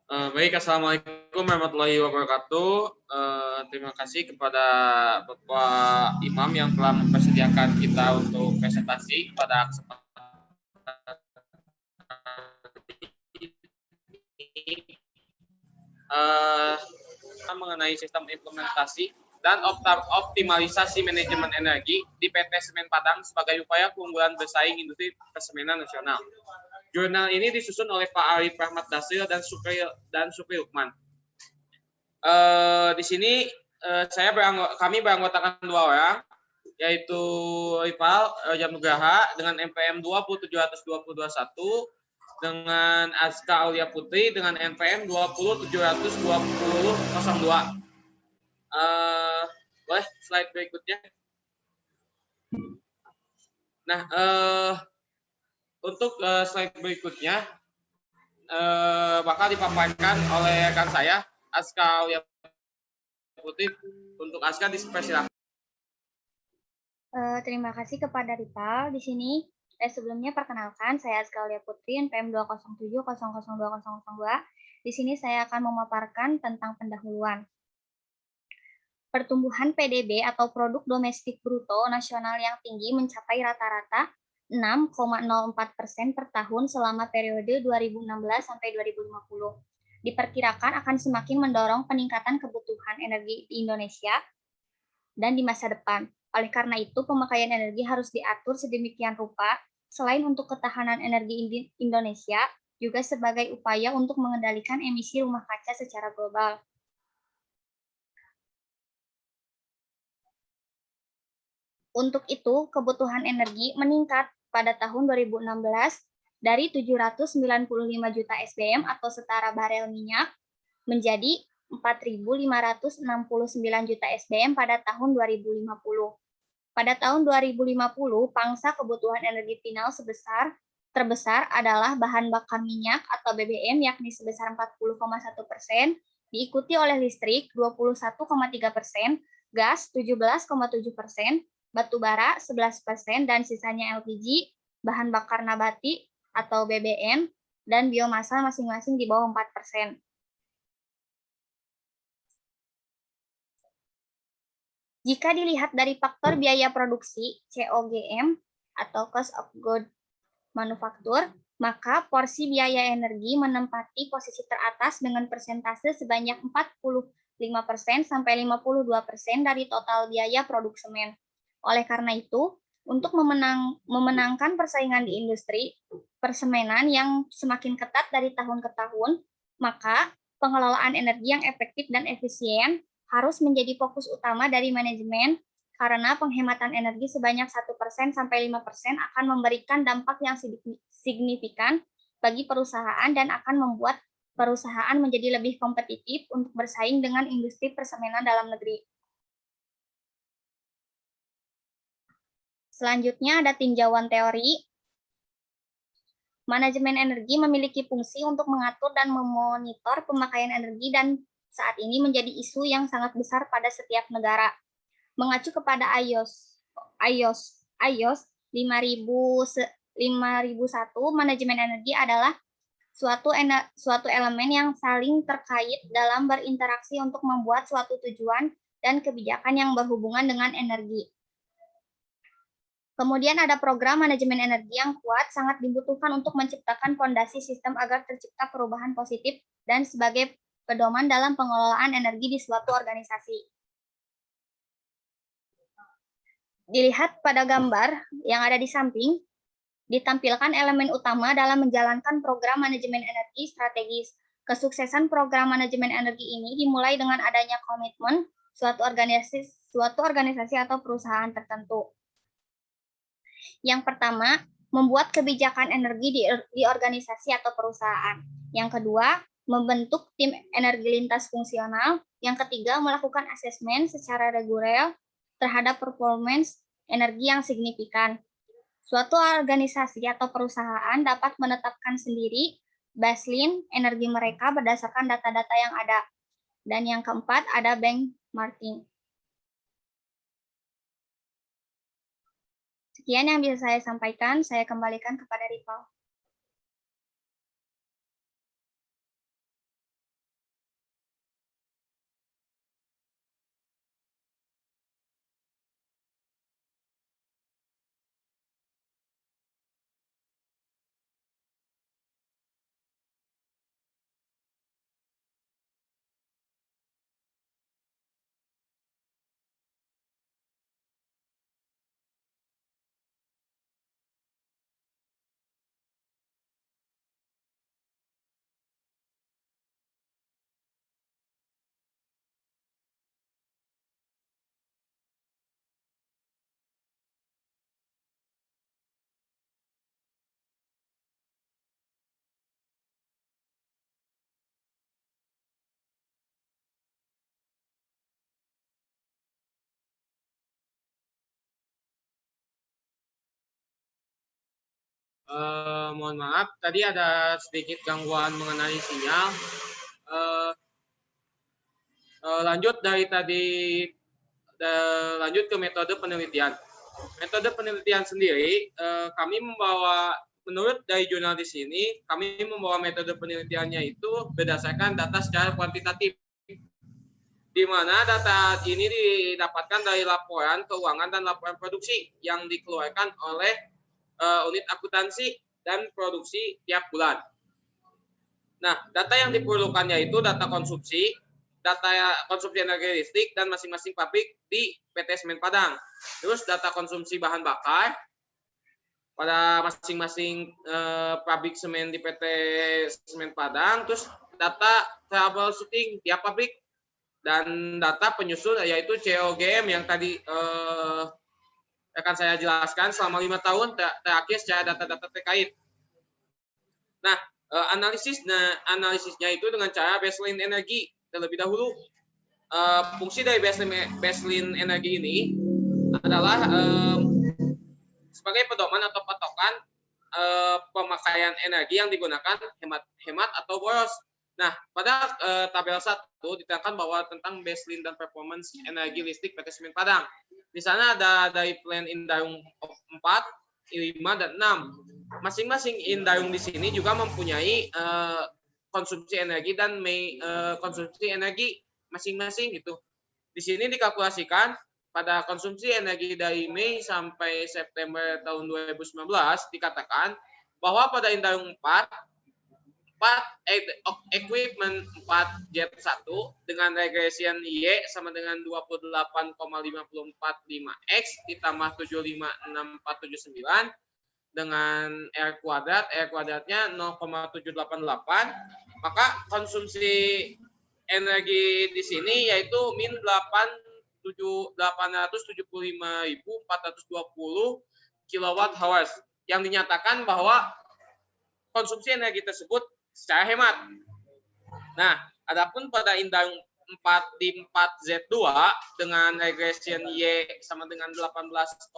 Baik, Assalamualaikum warahmatullahi wabarakatuh. Terima kasih kepada Bapak Imam yang telah mempersediakan kita untuk presentasi pada kesempatan ini. Mengenai sistem implementasi dan optimalisasi manajemen energi di PT Semen Padang sebagai upaya keunggulan bersaing industri persemenan nasional. Jurnal ini disusun oleh Pak Arif Rahmat Dasril dan Supri Lukman. Di sini kami beranggotakan 2 orang, yaitu Ripal Raja Nugraha dengan NPM 20721 dengan Azka Aulia Putri dengan NPM 2072002. Boleh slide berikutnya. Nah, untuk slide berikutnya bakal dipaparkan oleh rekan saya Azka Aulia Putri. Untuk Azka dipersilakan. Terima kasih kepada Ripal. Di sini sebelumnya perkenalkan, saya Azka Aulia Putri, NPM 207002002. Di sini saya akan memaparkan tentang pendahuluan. Pertumbuhan PDB atau Produk Domestik Bruto Nasional yang tinggi mencapai rata-rata 6,04% per tahun selama periode 2016 sampai 2050. Diperkirakan akan semakin mendorong peningkatan kebutuhan energi di Indonesia dan di masa depan. Oleh karena itu, pemakaian energi harus diatur sedemikian rupa, selain untuk ketahanan energi Indonesia, juga sebagai upaya untuk mengendalikan emisi rumah kaca secara global. Untuk itu, kebutuhan energi meningkat pada tahun 2016 dari 795 juta SBM atau setara barel minyak menjadi 4.569 juta SBM pada tahun 2050. Pada tahun 2050, pangsa kebutuhan energi final terbesar adalah bahan bakar minyak atau BBM yakni sebesar 40,1%, diikuti oleh listrik 21,3%, gas 17,7%, batu bara 11%, dan sisanya LPG, bahan bakar nabati atau BBM, dan biomasa masing-masing di bawah 4%. Jika dilihat dari faktor biaya produksi COGM atau cost of goods manufaktur, maka porsi biaya energi menempati posisi teratas dengan persentase sebanyak 45% sampai 52% dari total biaya produk semen. Oleh karena itu, untuk memenangkan persaingan di industri persemenan yang semakin ketat dari tahun ke tahun, maka pengelolaan energi yang efektif dan efisien harus menjadi fokus utama dari manajemen karena penghematan energi sebanyak 1% sampai 5% akan memberikan dampak yang signifikan bagi perusahaan dan akan membuat perusahaan menjadi lebih kompetitif untuk bersaing dengan industri persemenan dalam negeri. Selanjutnya ada tinjauan teori. Manajemen energi memiliki fungsi untuk mengatur dan memonitor pemakaian energi dan saat ini menjadi isu yang sangat besar pada setiap negara. Mengacu kepada IOS 5001, manajemen energi adalah suatu elemen yang saling terkait dalam berinteraksi untuk membuat suatu tujuan dan kebijakan yang berhubungan dengan energi. Kemudian ada program manajemen energi yang kuat sangat dibutuhkan untuk menciptakan fondasi sistem agar tercipta perubahan positif dan sebagai pedoman dalam pengelolaan energi di suatu organisasi. Dilihat pada gambar yang ada di samping, ditampilkan elemen utama dalam menjalankan program manajemen energi strategis. Kesuksesan program manajemen energi ini dimulai dengan adanya komitmen suatu organisasi atau perusahaan tertentu. Yang pertama, membuat kebijakan energi di organisasi atau perusahaan. Yang kedua, membentuk tim energi lintas fungsional. Yang ketiga, melakukan asesmen secara reguler terhadap performance energi yang signifikan. Suatu organisasi atau perusahaan dapat menetapkan sendiri baseline energi mereka berdasarkan data-data yang ada. Dan yang keempat, ada benchmarking. Sekian yang bisa saya sampaikan, saya kembalikan kepada Ripal. Mohon maaf, tadi ada sedikit gangguan mengenai sinyal. Lanjut dari tadi, lanjut ke metode penelitian. Metode penelitian sendiri, kami membawa, menurut dari jurnal di sini, kami membawa metode penelitiannya itu berdasarkan data secara kuantitatif, di mana data ini didapatkan dari laporan keuangan dan laporan produksi yang dikeluarkan oleh unit akuntansi dan produksi tiap bulan. Nah, data yang diperlukannya itu data konsumsi energi listrik dan masing-masing pabrik di PT Semen Padang. Terus data konsumsi bahan bakar pada masing-masing pabrik semen di PT Semen Padang. Terus data troubleshooting tiap pabrik dan data penyusul yaitu COGM yang tadi akan saya jelaskan selama 5 tahun terakhir secara data-data terkait. Nah, analisisnya itu dengan cara baseline energi terlebih dahulu. Fungsi dari baseline energi ini adalah sebagai pedoman atau patokan pemakaian energi yang digunakan hemat atau boros. Nah, pada tabel 1 diterangkan bahwa tentang baseline dan performance energi listrik PT Semen Padang. Di sana ada dari plan Indahung 4, 5, dan 6. Masing-masing Indahung di sini juga mempunyai konsumsi energi dan konsumsi energi masing-masing gitu. Di sini dikalkulasikan pada konsumsi energi dari Mei sampai September tahun 2019 dikatakan bahwa pada Indahung 4 equipment 4 jet 1 dengan regression Y sama dengan 28,545 X ditambah 75649 dengan R kuadratnya 0,788, maka konsumsi energi di sini yaitu min 875.420 kWh yang dinyatakan bahwa konsumsi energi tersebut secara hemat. Nah, adapun pada Indahung 4 di 4Z2 dengan regression Y sama dengan 18,889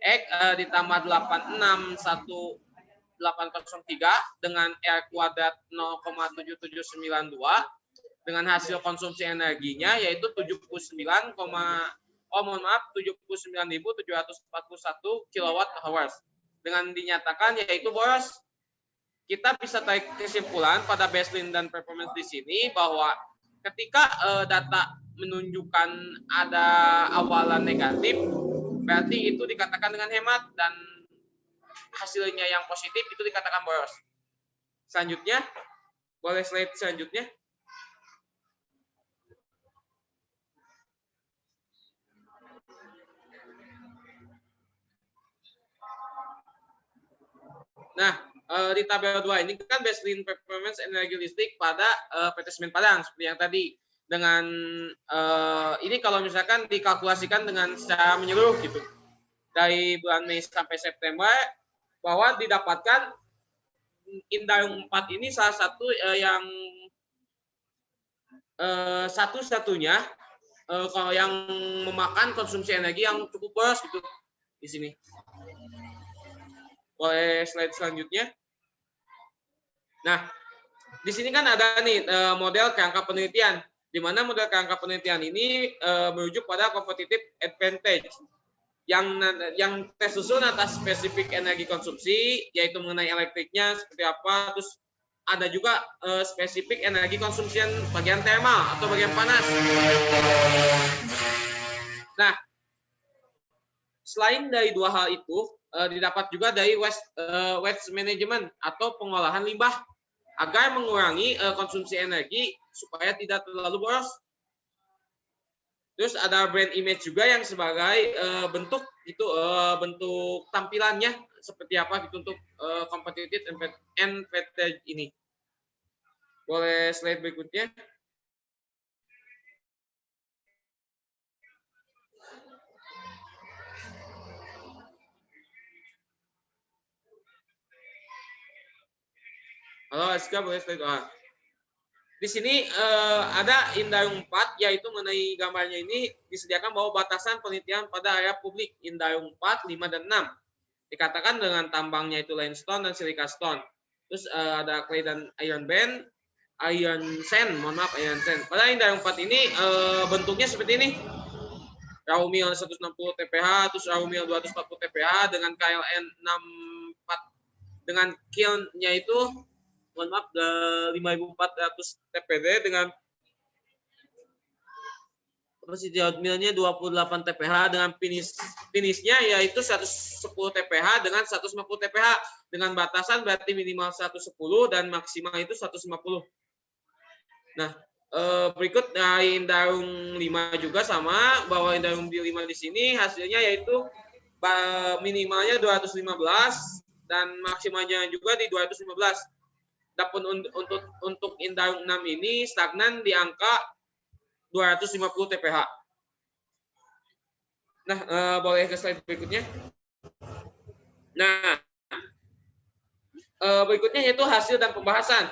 X ditambah 861803 dengan R kuadrat 0,7792 dengan hasil konsumsi energinya yaitu 79.741 kWh dengan dinyatakan yaitu boros. Kita bisa tarik kesimpulan pada baseline dan performance di sini bahwa ketika data menunjukkan ada awalan negatif, berarti itu dikatakan dengan hemat dan hasilnya yang positif itu dikatakan boros. Selanjutnya, boleh slide selanjutnya. Nah, di tabel 2 ini kan baseline performance energi listrik pada PT Semen Padang seperti yang tadi. Dengan ini kalau misalkan dikalkulasikan dengan secara menyeluruh gitu. Dari bulan Mei sampai September bahwa didapatkan Indahung 4 ini salah satu yang satu-satunya kalau yang memakan konsumsi energi yang cukup boros gitu di sini. Boleh slide selanjutnya. Nah, di sini kan ada nih model kerangka penelitian, di mana model kerangka penelitian ini merujuk pada competitive advantage yang tersusun atas spesifik energi konsumsi, yaitu mengenai elektriknya seperti apa, terus ada juga spesifik energi konsumsi bagian thermal atau bagian panas. Nah, selain dari dua hal itu, didapat juga dari waste management atau pengolahan limbah agar mengurangi konsumsi energi supaya tidak terlalu boros. Terus ada brand image juga yang sebagai bentuk itu bentuk tampilannya seperti apa gitu untuk competitive advantage ini. Boleh slide berikutnya. Halo Aska, boleh slide. Di sini ada Indahung 4, yaitu mengenai gambarnya ini disediakan bahwa batasan penelitian pada area publik Indahung 4, 5, dan 6. Dikatakan dengan tambangnya itu limestone dan silica stone. Terus ada clay dan iron sand, iron sand. Pada Indahung 4 ini bentuknya seperti ini. Raw meal 160 TPH, terus raw meal 240 TPH dengan KLN 64 dengan kilnnya itu 5400 TPD dengan kapasitas millnya 28 TPH dengan finishnya yaitu 110 TPH dengan 150 TPH dengan batasan berarti minimal 110 dan maksimal itu 150. Nah, berikut dari Indarung 5 juga sama, bahwa Indarung 5 di sini hasilnya yaitu minimalnya 215 dan maksimalnya juga di 215. Adapun untuk Indarung 6 ini stagnan di angka 250 TPH. Nah, boleh ke slide berikutnya. Nah, berikutnya yaitu hasil dan pembahasan.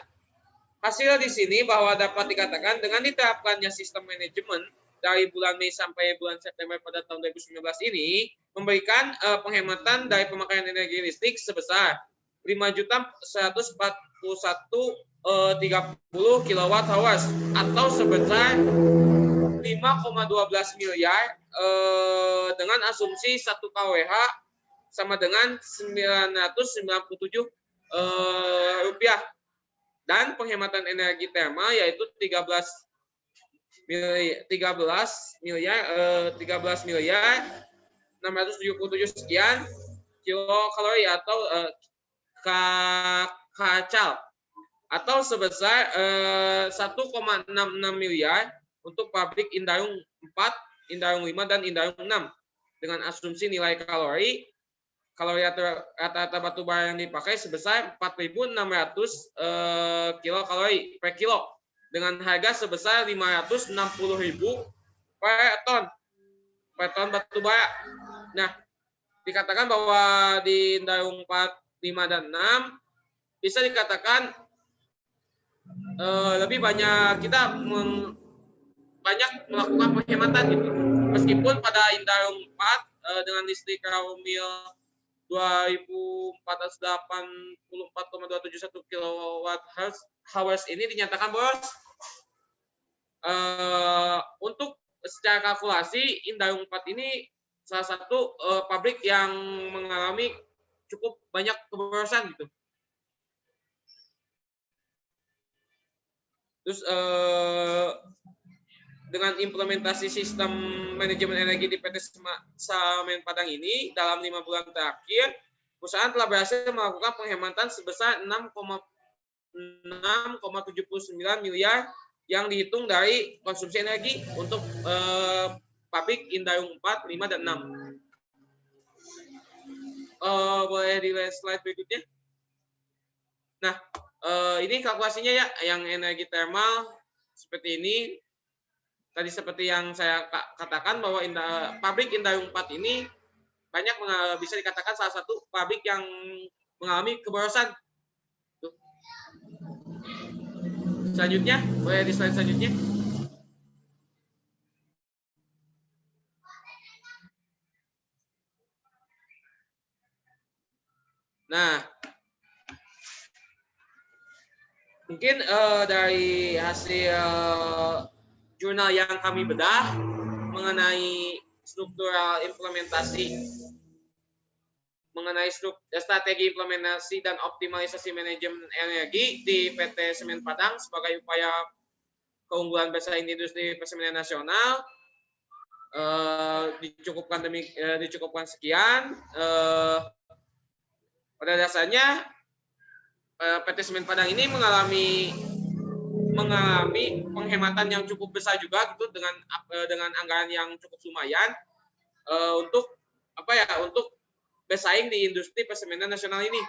Hasil di sini bahwa dapat dikatakan dengan diterapkannya sistem manajemen dari bulan Mei sampai bulan September pada tahun 2019 ini memberikan penghematan dari pemakaian energi listrik sebesar 5.141.30 kWh atau sebesar 5,12 miliar dengan asumsi 1 kWh sama dengan 997 rupiah. Dan penghematan energi termal yaitu 13 miliar 677 sekian kilokalori atau kcal atau sebesar 1,66 miliar untuk pabrik Indarung 4, Indarung 5 dan Indarung 6 dengan asumsi nilai kalori rata-rata batu bara yang dipakai sebesar 4.600 kilokalori per kilo dengan harga sebesar 560.000 per ton batu bara. Nah, dikatakan bahwa di Indarung 4, 5 dan 6 bisa dikatakan lebih banyak kita banyak melakukan penghematan gitu. Meskipun pada Indarung 4 dengan listrik raw meal 2.484,271 kWh ini dinyatakan bos. Untuk secara kalkulasi Indarung 4 ini salah satu pabrik yang mengalami cukup banyak keborosan gitu. Terus dengan implementasi sistem manajemen energi di PT Semen Padang ini dalam 5 bulan terakhir, perusahaan telah berhasil melakukan penghematan sebesar 6,79 miliar yang dihitung dari konsumsi energi untuk pabrik Indarung 4, 5, dan 6. Boleh dilihat slide berikutnya. Nah, ini kalkulasinya ya, yang energi thermal seperti ini. Tadi seperti yang saya katakan bahwa pabrik Indarung 4 ini banyak bisa dikatakan salah satu pabrik yang mengalami keborosan. Tuh. Selanjutnya, boleh di slide selanjutnya. Nah, mungkin dari hasil jurnal yang kami bedah mengenai struktural implementasi, mengenai strategi implementasi dan optimalisasi manajemen energi di PT Semen Padang sebagai upaya keunggulan bersaing di industri perseminan nasional, dicukupkan sekian. Pada dasarnya PT Semen Padang ini mengalami penghematan yang cukup besar juga gitu dengan anggaran yang cukup lumayan untuk untuk bersaing di industri perseminan nasional ini.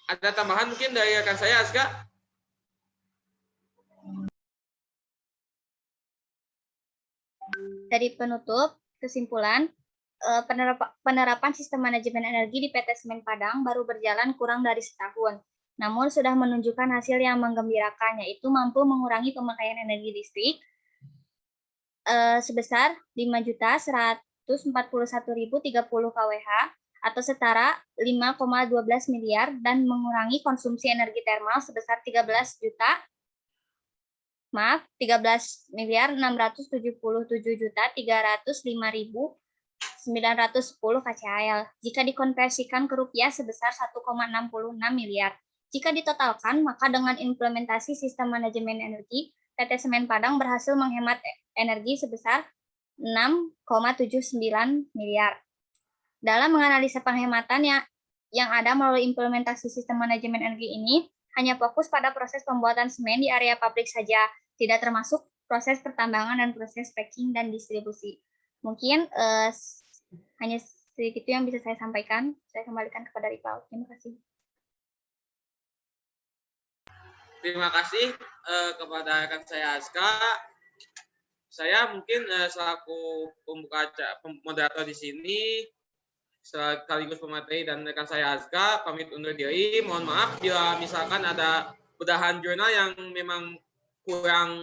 Ada tambahan mungkin dari rekan saya, Aska? Dari penutup, kesimpulan, penerapan sistem manajemen energi di PT Semen Padang baru berjalan kurang dari setahun, namun sudah menunjukkan hasil yang menggembirakan, yaitu mampu mengurangi pemakaian energi listrik sebesar 5.141.030 kWh atau setara 5,12 miliar dan mengurangi konsumsi energi termal sebesar 13 miliar 677.305.910 kCal jika dikonversikan ke rupiah sebesar 1,66 miliar. Jika ditotalkan, maka dengan implementasi sistem manajemen energi, PT Semen Padang berhasil menghemat energi sebesar 6,79 miliar. Dalam menganalisa penghematan yang ada melalui implementasi sistem manajemen energi ini, hanya fokus pada proses pembuatan semen di area pabrik saja, tidak termasuk proses pertambangan dan proses packing dan distribusi. Mungkin hanya sedikit itu yang bisa saya sampaikan. Saya kembalikan kepada Ripal. Terima kasih. Terima kasih kepada rekan saya Aska. Saya mungkin selaku pembuka moderator di sini, sekaligus pemateri dan rekan saya Aska, pamit undur diri. Mohon maaf bila misalkan ada udahan jurnal yang memang kurang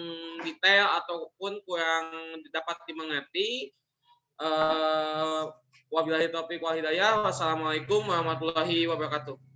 detail ataupun kurang dapat dimengerti. Wabillahi taufiq wal hidayah. Wassalamualaikum warahmatullahi wabarakatuh.